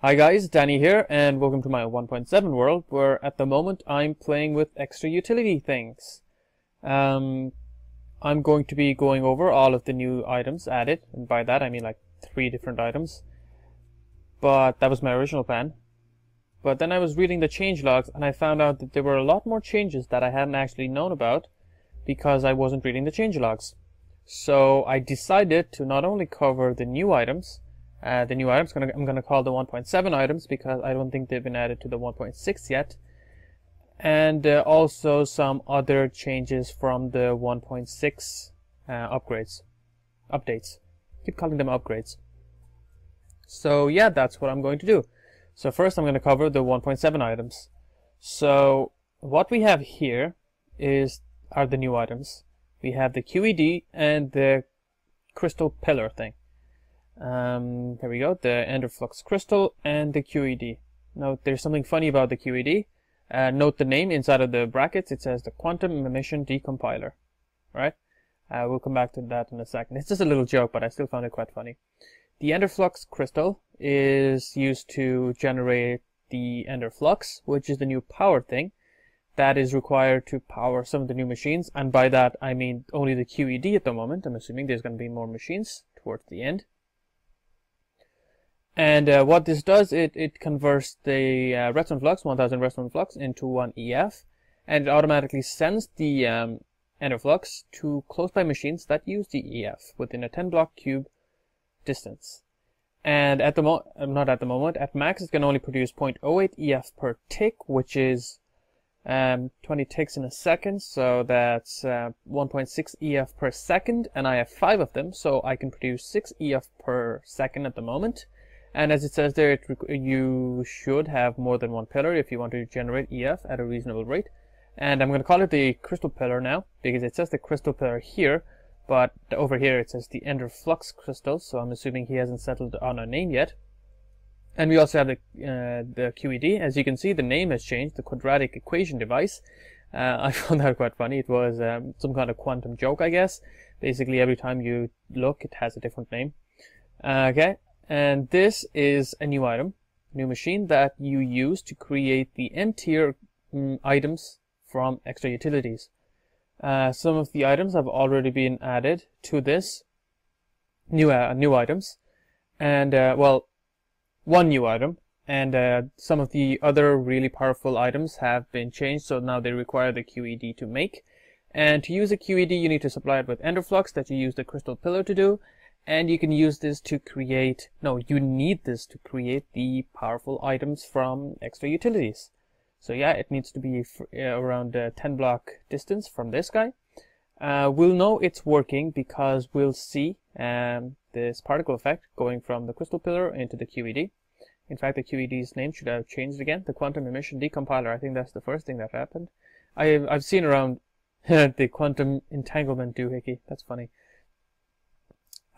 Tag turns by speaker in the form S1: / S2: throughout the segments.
S1: Hi guys, Danny here, and welcome to my 1.7 world, where at the moment I'm playing with extra utility things. I'm going to be going over all of the new items added, and by that I mean like 3 different items. But that was my original plan. But then I was reading the changelogs, and I found out that there were a lot more changes that I hadn't actually known about, because I wasn't reading the changelogs. So I decided to not only cover the new items, I'm going to call the 1.7 items because I don't think they've been added to the 1.6 yet. And also some other changes from the 1.6 updates. Keep calling them upgrades. So yeah, that's what I'm going to do. So first I'm going to cover the 1.7 items. So what we have here are the new items. We have the QED and the crystal pillar thing. Here we go, the Ender Flux Crystal and the QED. Now, there's something funny about the QED. Note the name inside of the brackets. It says the Quantum Emission Decompiler. Right? We'll come back to that in a second. It's just a little joke, but I still found it quite funny. The Ender Flux Crystal is used to generate the Ender Flux, which is the new power thing that is required to power some of the new machines. And by that, I mean only the QED at the moment. I'm assuming there's going to be more machines towards the end. And what this does, it converts the redstone flux, 1000 redstone flux, into 1 EF, and it automatically sends the ender flux to close by machines that use the EF within a 10 block cube distance. And at at max, it can only produce 0.08 EF per tick, which is 20 ticks in a second, so that's 1.6 EF per second, and I have 5 of them, so I can produce 6 EF per second at the moment. And as it says there, you should have more than one pillar if you want to generate EF at a reasonable rate. And I'm going to call it the crystal pillar now, because it says the crystal pillar here, but over here it says the Ender Flux Crystal, so I'm assuming he hasn't settled on a name yet. And we also have the QED. As you can see, the name has changed, the quadratic equation device. I found that quite funny. It was some kind of quantum joke, I guess. Basically, every time you look, it has a different name. Okay. And this is a new item, new machine that you use to create the N tier items from extra utilities. Some of the items have already been added to this new items, and well, one new item, and some of the other really powerful items have been changed, so now they require the QED to make. And to use a QED, you need to supply it with Ender Flux that you use the crystal pillar to do. And you can use this to create, you need this to create the powerful items from extra utilities. So yeah, it needs to be around 10 block distance from this guy. We'll know it's working because we'll see this particle effect going from the crystal pillar into the QED. In fact, the QED's name should have changed again. The Quantum Emission Decompiler, I think that's the first thing that happened. I've seen around the Quantum Entanglement doohickey. That's funny.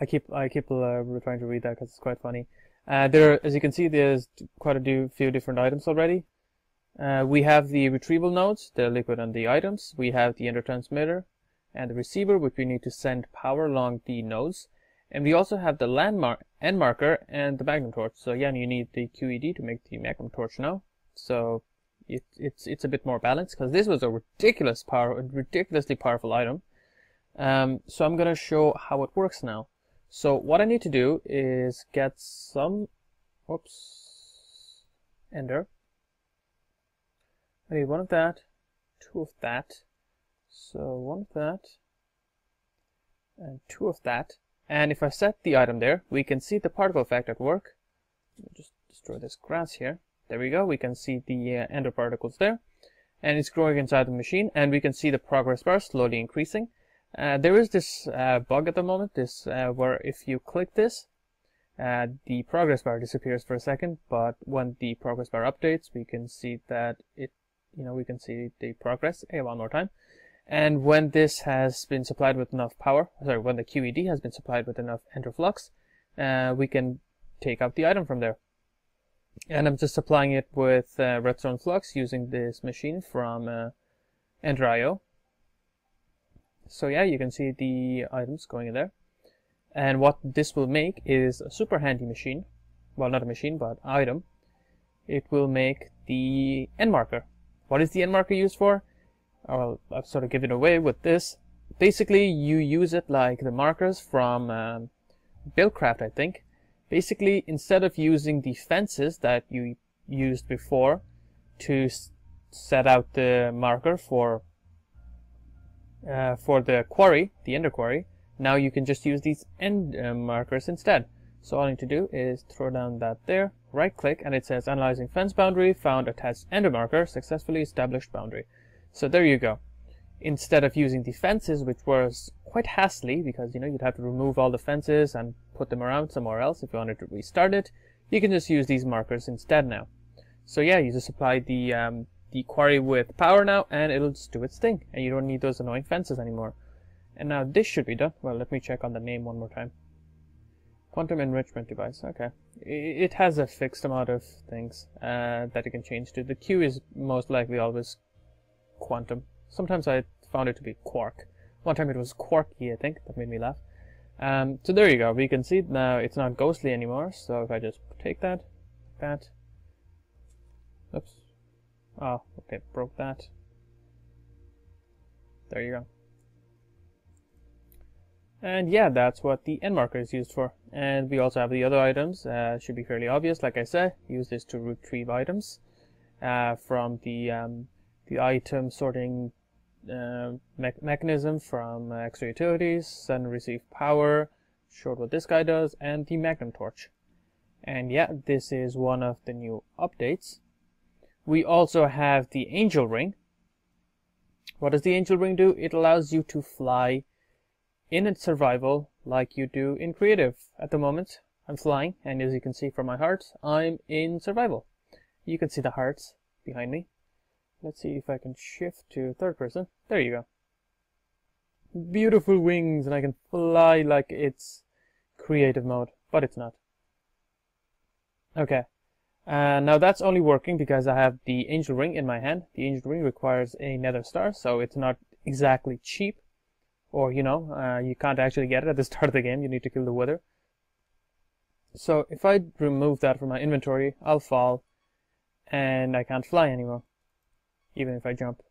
S1: I keep trying to read that because it's quite funny. As you can see, there's quite a few different items already. We have the retrieval nodes, the liquid and the items. We have the ender transmitter and the receiver, which we need to send power along the nodes. And we also have the end marker and the magnum torch. So yeah, you need the QED to make the magnum torch now. So it's a bit more balanced because this was a ridiculously powerful item. So I'm gonna show how it works now. So what I need to do is get some, ender. I need 1 of that, 2 of that, so 1 of that, and 2 of that. And if I set the item there, we can see the particle effect at work. Let me just destroy this grass here. There we go, we can see the ender particles there. And it's growing inside the machine, and we can see the progress bar slowly increasing. There is this bug at the moment, where if you click this, the progress bar disappears for a second, but when the progress bar updates, we can see that we can see the progress. Hey, one more time. And when this has been supplied with enough power, when the QED has been supplied with enough ender flux, we can take out the item from there. And I'm just supplying it with redstone flux using this machine from Ender.io. So yeah, you can see the items going in there. And what this will make is a super handy machine. Well, not a machine, but item. it will make the end marker. What is the end marker used for? Well, I've sort of given it away with this. Basically, you use it like the markers from Buildcraft, I think. Basically, instead of using the fences that you used before to set out the marker for the quarry, the ender quarry, now you can just use these end markers instead. So all I need to do is throw down that there, right click, and it says analyzing fence boundary, found attached ender marker, successfully established boundary. So there you go. Instead of using the fences, which was quite hassly because you'd have to remove all the fences and put them around somewhere else if you wanted to restart it, you can just use these markers instead now. So yeah, you just supply the quarry with power now, and it'll just do its thing, and you don't need those annoying fences anymore. And now this should be done. Well, let me check on the name one more time. Quantum enrichment device. Okay, it has a fixed amount of things that it can change to. The Q is most likely always quantum. Sometimes I found it to be quark. One time it was quarky, I think. That made me laugh. So there you go. We can see now it's not ghostly anymore. So if I just take that. Oops. Oh, okay, broke that. There you go. And yeah, that's what the end marker is used for. And we also have the other items. Should be fairly obvious. Like I said, use this to retrieve items from the item sorting mechanism from extra utilities, send and receive power, showed what this guy does, and the magnum torch. And yeah, this is one of the new updates. We also have the angel ring. What does the angel ring do? It allows you to fly in its survival like you do in creative. At the moment I'm flying, and as you can see from my heart, I'm in survival. You can see the hearts behind me. Let's see if I can shift to third person. There you go. Beautiful wings, and I can fly like it's creative mode, but it's not. Okay, now that's only working because I have the angel ring in my hand. The angel ring requires a nether star, so it's not exactly cheap. Or, you can't actually get it at the start of the game. You need to kill the wither. So if I remove that from my inventory, I'll fall, and I can't fly anymore, even if I jump.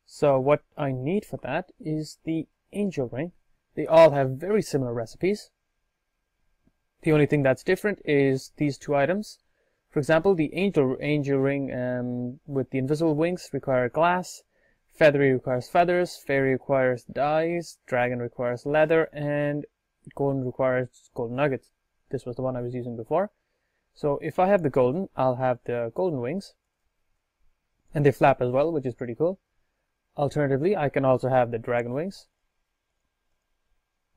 S1: So what I need for that is the angel ring. They all have very similar recipes. The only thing that's different is these two items. For example, the angel ring with the invisible wings require glass, feathery requires feathers, fairy requires dyes, dragon requires leather, and golden requires golden nuggets. This was the one I was using before. So if I have the golden, I'll have the golden wings. And they flap as well, which is pretty cool. Alternatively, I can also have the dragon wings.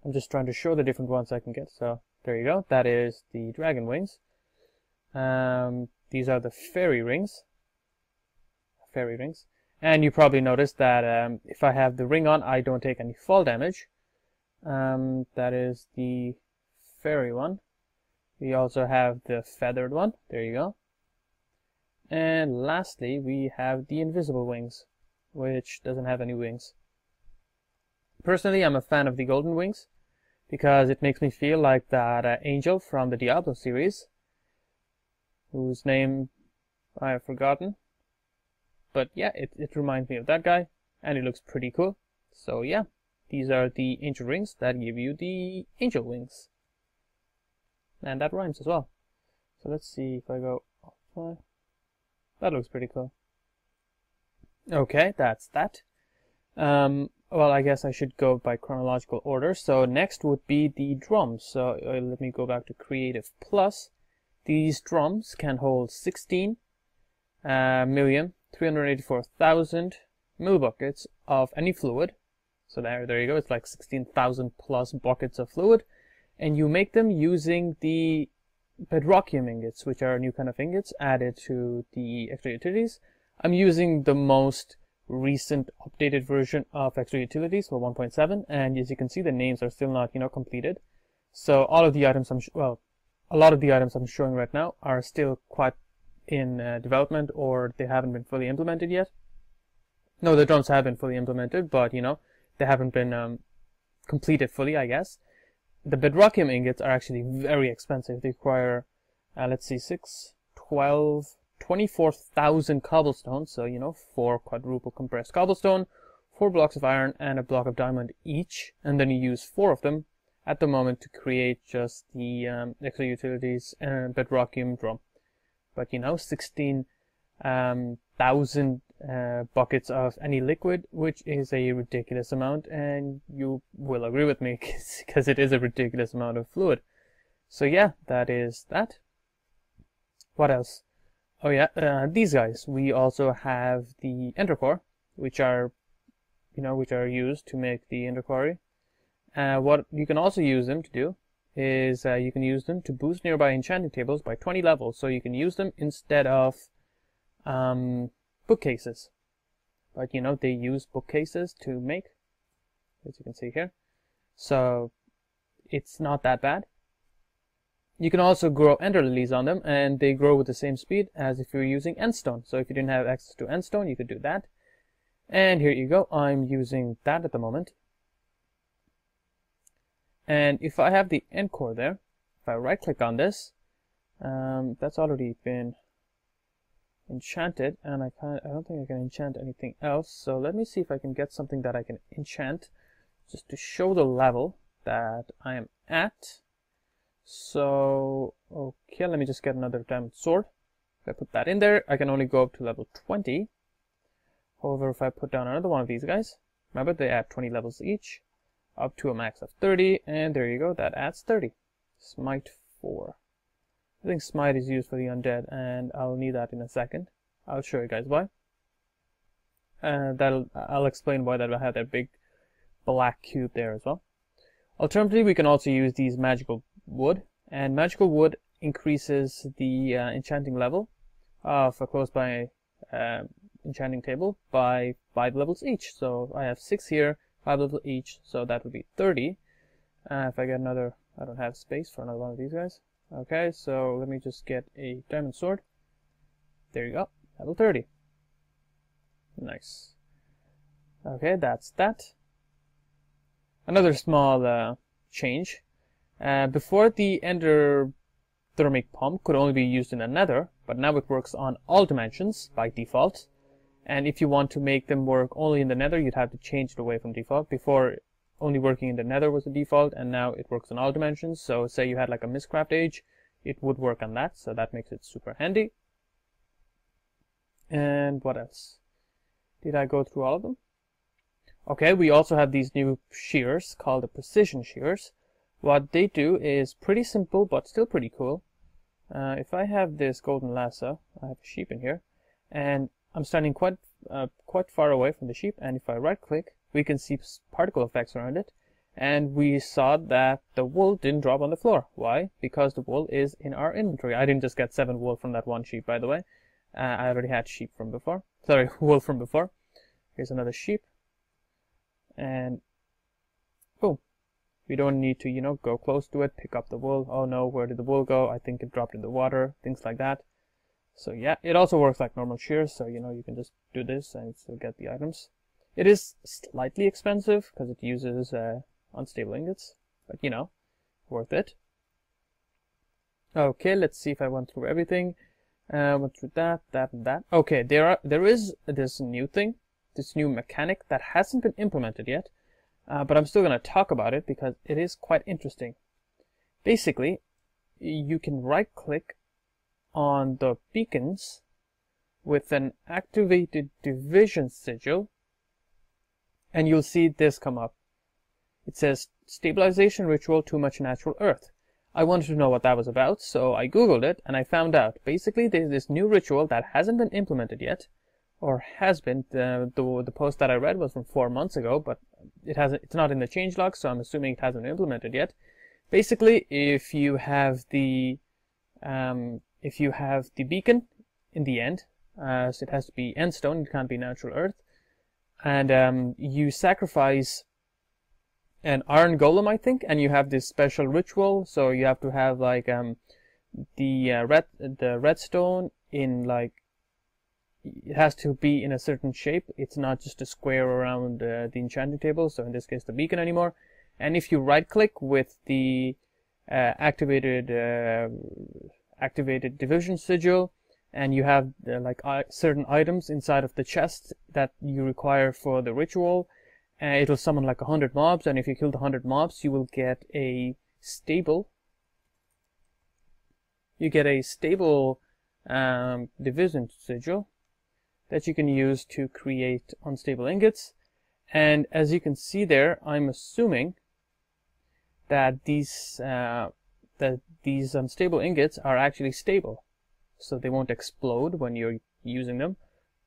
S1: I'm just trying to show the different ones I can get. So there you go. That is the dragon wings. These are the fairy rings. And you probably noticed that if I have the ring on, I don't take any fall damage. That is the fairy one. We also have the feathered one. There you go. And lastly, we have the invisible wings, which doesn't have any wings. Personally, I'm a fan of the golden wings because it makes me feel like that angel from the Diablo series, whose name I have forgotten. But yeah, it reminds me of that guy, and it looks pretty cool. So yeah, these are the angel rings that give you the angel wings. And that rhymes as well. So let's see if I go offline. That looks pretty cool. Okay, that's that. Well, I guess I should go by chronological order. So next would be the drums. So let me go back to Creative Plus. These drums can hold 16,384,000 millibuckets of any fluid. So there you go. It's like 16,000 plus buckets of fluid, and you make them using the Bedrockium ingots, which are a new kind of ingots added to the extra utilities. I'm using the most recent updated version of extra utilities for 1.7, and as you can see, the names are still not completed. So all of the items a lot of the items I'm showing right now are still quite in development, or they haven't been fully implemented yet. No, the drums have been fully implemented, but they haven't been completed fully, I guess. The Bedrockium ingots are actually very expensive. They require let's see, 6, 12, 24,000 cobblestone, so you know, 4 quadruple compressed cobblestone, 4 blocks of iron, and a block of diamond each, and then you use 4 of them at the moment to create just the extra utilities and Bedrockium drum. But you know, 16,000 buckets of any liquid, which is a ridiculous amount, and you will agree with me because it is a ridiculous amount of fluid. So yeah, that is that. What else? Oh yeah, these guys. We also have the ender core, which are, you know, which are used to make the ender quarry. What you can also use them to do is you can use them to boost nearby enchanting tables by 20 levels. So you can use them instead of bookcases. But you know, they use bookcases to make, as you can see here. So it's not that bad. You can also grow ender lilies on them, and they grow with the same speed as if you're using endstone. So if you didn't have access to endstone, you could do that. And here you go. I'm using that at the moment. And if I have the end core there, if I right click on this, that's already been enchanted, and I don't think I can enchant anything else. So let me see if I can get something that I can enchant just to show the level that I am at. So okay, let me just get another diamond sword. If I put that in there, I can only go up to level 20. However, if I put down another one of these guys, remember they add 20 levels each, up to a max of 30, and there you go, that adds 30. Smite 4. I think smite is used for the undead, and I'll need that in a second. I'll show you guys why. I'll explain why that will have that big black cube there as well. Alternatively, we can also use these magical wood, and magical wood increases the enchanting level of a close by enchanting table by 5 levels each. So I have 6 here, 5 levels each, so that would be 30. If I get another, I don't have space for another one of these guys. Okay, so let me just get a diamond sword. There you go, level 30. Nice. Okay, that's that. Another small change. Before, the ender thermic pump could only be used in the nether, but now it works on all dimensions by default. And if you want to make them work only in the nether, you'd have to change it away from default. Before, only working in the nether was the default, and now it works on all dimensions. So say you had like a Mistcraft age, it would work on that, so that makes it super handy. And what else? Did I go through all of them? Okay, we also have these new shears called the precision shears. What they do is pretty simple, but still pretty cool. If I have this golden lasso, I have a sheep in here, and I'm standing quite far away from the sheep, and if I right click, we can see particle effects around it, and we saw that the wool didn't drop on the floor. Why? Because the wool is in our inventory. I didn't just get 7 wool from that one sheep, by the way. I already had sheep from before. Sorry, wool from before. Here's another sheep, and boom. We don't need to, you know, go close to it, pick up the wool. Oh no, where did the wool go? I think it dropped in the water, things like that. So yeah, it also works like normal shears, so you know, you can just do this and still get the items. It is slightly expensive because it uses unstable ingots, but you know, worth it. Okay, let's see if I went through everything. Went through that, and that. Okay, there is this new thing, this new mechanic that hasn't been implemented yet, but I'm still going to talk about it because it is quite interesting. Basically, you can right-click on the beacons with an activated division sigil, and you'll see this come up. It says stabilization ritual too much natural earth. I wanted to know what that was about, so I googled it and I found out. Basically, there's this new ritual that hasn't been implemented yet, or has been. The post that I read was from 4 months ago, but it's not in the changelog, so I'm assuming it hasn't been implemented yet. Basically, if you have the beacon in the end, so it has to be endstone, it can't be natural earth, and you sacrifice an iron golem, I think, and you have this special ritual. So you have to have like the redstone in like, it has to be in a certain shape. It's not just a square around the enchanting table, so in this case the beacon anymore. And if you right click with the activated division sigil, and you have certain items inside of the chest that you require for the ritual. It will summon like 100 mobs, and if you kill the 100 mobs, you will get a stable. You get a stable division sigil that you can use to create unstable ingots. And as you can see there, I'm assuming that these unstable ingots are actually stable, so they won't explode when you're using them.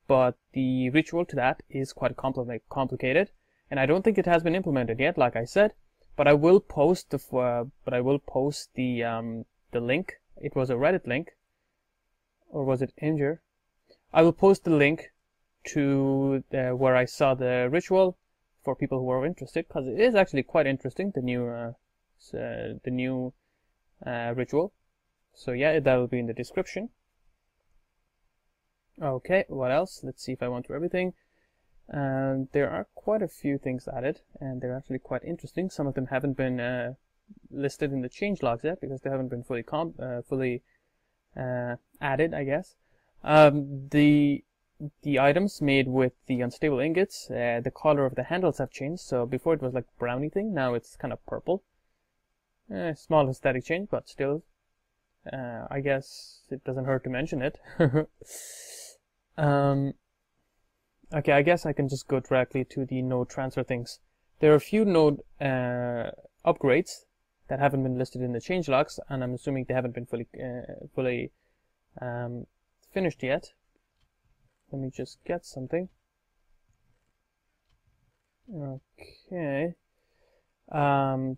S1: But the ritual to that is quite complicated, and I don't think it has been implemented yet, like I said. But I will post the link. It was a Reddit link, or was it Injure? I will post the link to where I saw the ritual for people who are interested, because it is actually quite interesting, the new ritual. So yeah, that will be in the description. Okay, what else? Let's see if I went through everything. There are quite a few things added, and they're actually quite interesting. Some of them haven't been listed in the changelogs yet because they haven't been fully added, I guess. The items made with the unstable ingots, the color of the handles have changed. So before it was like browny thing, now it's kind of purple. Small aesthetic change, but still, I guess it doesn't hurt to mention it. Okay, I guess I can just go directly to the node transfer things. There are a few node upgrades that haven't been listed in the changelogs, and I'm assuming they haven't been fully finished yet. Let me just get something. Okay.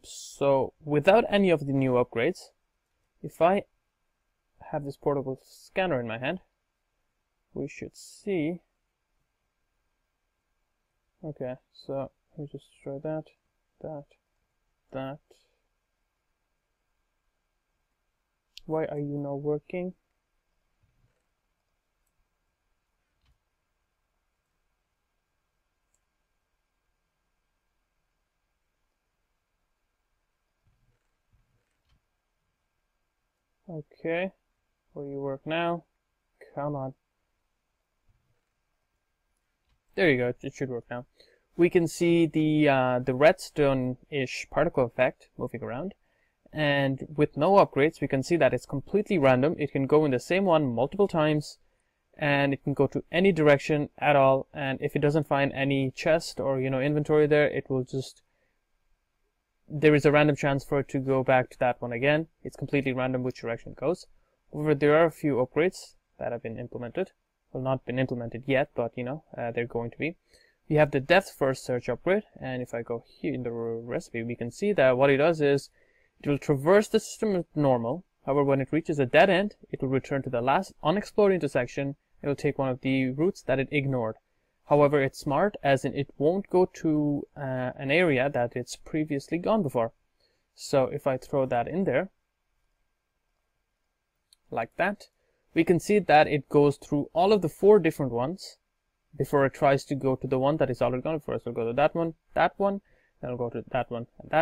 S1: So without any of the new upgrades, if I have this portable scanner in my hand, we should see. Okay, so let me just try that. Why are you not working? Okay, will you work now? Come on. There you go, it should work now. We can see the redstone-ish particle effect moving around, and with no upgrades we can see that it's completely random. It can go in the same one multiple times, and it can go to any direction at all, and if it doesn't find any chest or inventory there, it will just, there is a random chance for it to go back to that one again. It's completely random which direction it goes. However, there are a few upgrades that have been implemented. Well, not been implemented yet, but they're going to be. We have the depth first search upgrade, and if I go here in the recipe, we can see that what it does is it will traverse the system as normal. However, when it reaches a dead end, it will return to the last unexplored intersection. It will take one of the routes that it ignored. However, it's smart, as in it won't go to an area that it's previously gone before. So if I throw that in there, like that, we can see that it goes through all of the 4 different ones before it tries to go to the one that is already gone. First it'll go to that one, then it'll go to that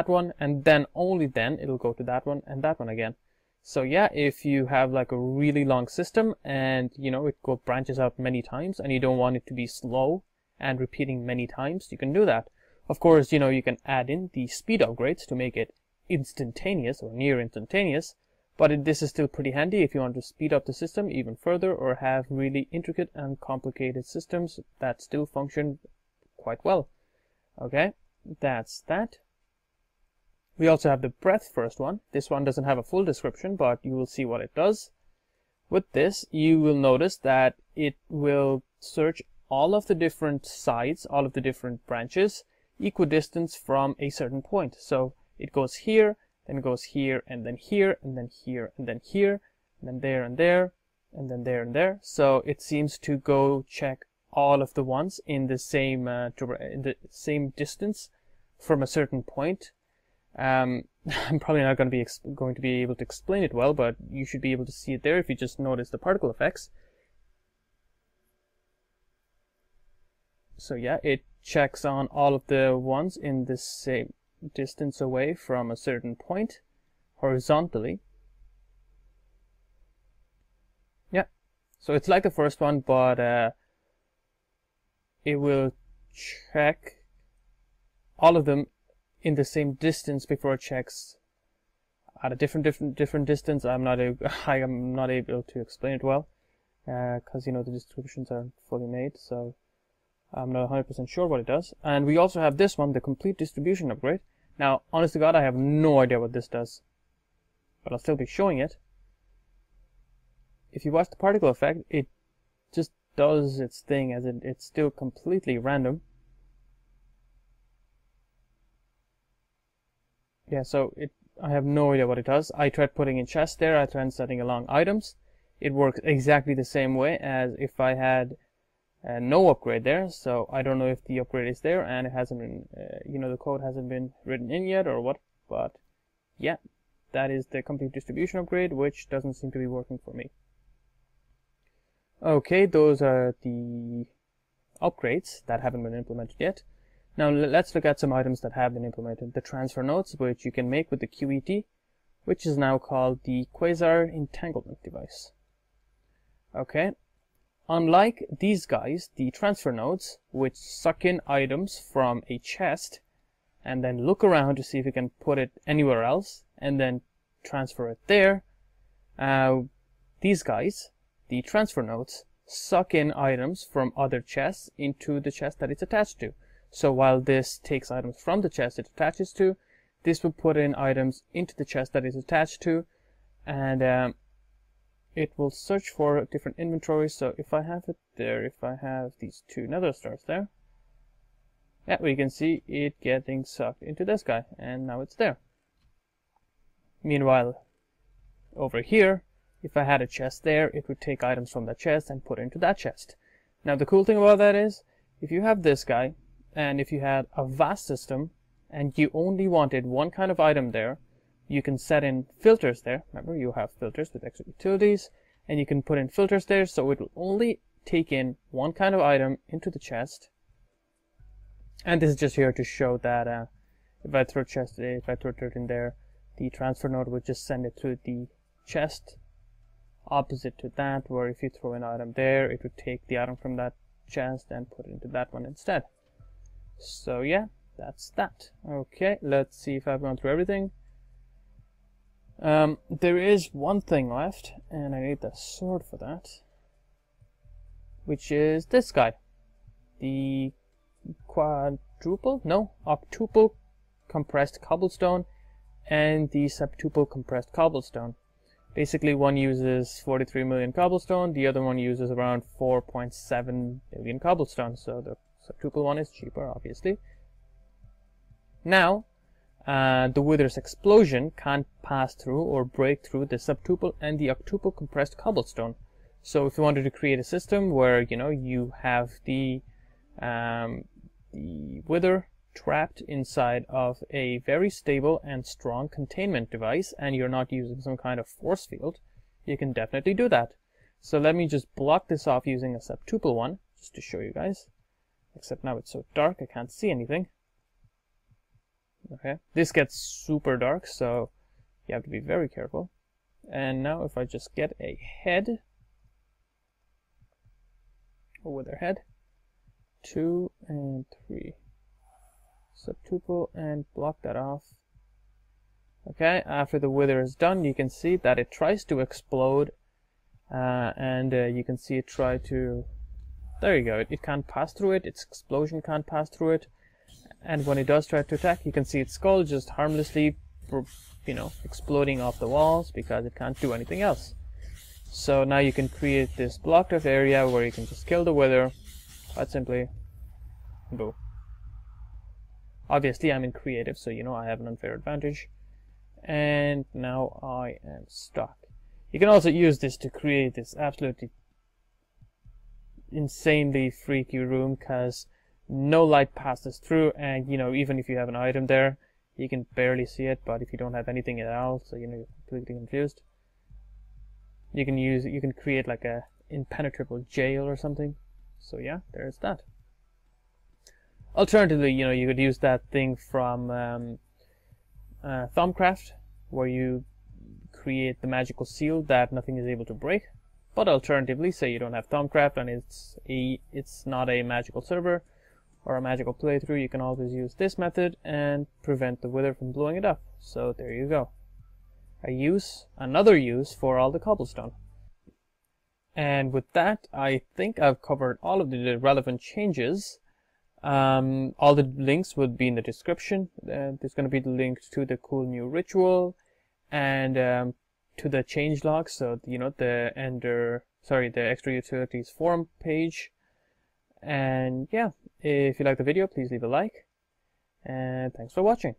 S1: one, and then only then it'll go to that one and that one again. So yeah, if you have like a really long system and it branches out many times and you don't want it to be slow and repeating many times, you can do that. Of course, you can add in the speed upgrades to make it instantaneous or near instantaneous. But this is still pretty handy if you want to speed up the system even further or have really intricate and complicated systems that still function quite well. Okay, that's that. We also have the breadth first one. This one doesn't have a full description, but you will see what it does. With this, you will notice that it will search all of the different sides, all of the different branches, equidistant from a certain point. So it goes here, then it goes here, and then here, and then here, and then here, and then there and there, and then there and there. So it seems to go check all of the ones in the same distance from a certain point. I'm probably not going to be able to explain it well, but you should be able to see it there if you just notice the particle effects. So yeah, it checks on all of the ones in the same distance away from a certain point horizontally. Yeah, So it's like the first one, but it will check all of them in the same distance before it checks at a different distance. I am not able to explain it well, because the descriptions aren't fully made, so I'm not 100% sure what it does. And we also have this one, the complete distribution upgrade. Now, honest to God, I have no idea what this does, but I'll still be showing it. If you watch the particle effect, it just does its thing, as it's still completely random. Yeah, so I have no idea what it does. I tried putting in chests there, I tried setting along items. It works exactly the same way as if I had no upgrade there, so I don't know if the upgrade is there and it hasn't been, the code hasn't been written in yet or what, but yeah, that is the complete distribution upgrade, which doesn't seem to be working for me. Okay, those are the upgrades that haven't been implemented yet. Now let's look at some items that have been implemented. The transfer nodes, which you can make with the QED, which is now called the Quasar Entanglement Device. Okay, unlike these guys, the transfer nodes, which suck in items from a chest and then look around to see if you can put it anywhere else and then transfer it there, these guys, the transfer nodes, suck in items from other chests into the chest that it's attached to. So while this takes items from the chest it attaches to, this will put in items into the chest that it's attached to, and it will search for different inventories. So if I have it there, if I have these two nether stars there, yeah, we can see it getting sucked into this guy, and now it's there. Meanwhile, over here, if I had a chest there, it would take items from that chest and put into that chest. Now the cool thing about that is, if you have this guy, and if you had a vast system, and you only wanted one kind of item there, you can set in filters there. Remember, you have filters with extra utilities, and you can put in filters there, so it will only take in one kind of item into the chest. And this is just here to show that if I throw dirt in there, the transfer node would just send it to the chest opposite to that, where if you throw an item there, it would take the item from that chest and put it into that one instead. So yeah, that's that. Okay, let's see if I've gone through everything. There is one thing left, and I need the sword for that, which is this guy, the octuple compressed cobblestone and the septuple compressed cobblestone. Basically, one uses 43 million cobblestone, the other one uses around 4.7 million cobblestone, so the septuple one is cheaper, obviously. Now, the wither's explosion can't pass through or break through the septuple and the octuple compressed cobblestone. So if you wanted to create a system where, you have the wither trapped inside of a very stable and strong containment device, and you're not using some kind of force field, you can definitely do that. So let me just block this off using a septuple one, just to show you guys. Except now it's so dark I can't see anything. Okay, this gets super dark, so you have to be very careful. And now if I just get a head, a wither head, 2 and 3. Septuple, and block that off. Okay, after the wither is done, you can see that it tries to explode, and you can see it try to, there you go, it can't pass through it, its explosion can't pass through it, and when it does try to attack, you can see its skull just harmlessly, exploding off the walls, because it can't do anything else. So now you can create this blocked off area where you can just kill the wither, quite simply, boom. Obviously I'm in creative, so I have an unfair advantage. And now I am stuck. You can also use this to create this absolutely insanely freaky room, because no light passes through, and even if you have an item there, you can barely see it. But if you don't have anything at all, so you're completely confused, you can create like a impenetrable jail or something. So yeah, there's that. Alternatively, you could use that thing from Thumbcraft, where you create the magical seal that nothing is able to break. But alternatively, say you don't have Thaumcraft and it's not a magical server or a magical playthrough, you can always use this method and prevent the wither from blowing it up. So there you go. Another use for all the cobblestone. And with that, I think I've covered all of the relevant changes. All the links would be in the description. There's going to be the link to the cool new ritual and to the changelog. So the extra utilities forum page. And yeah, if you like the video, please leave a like. And thanks for watching.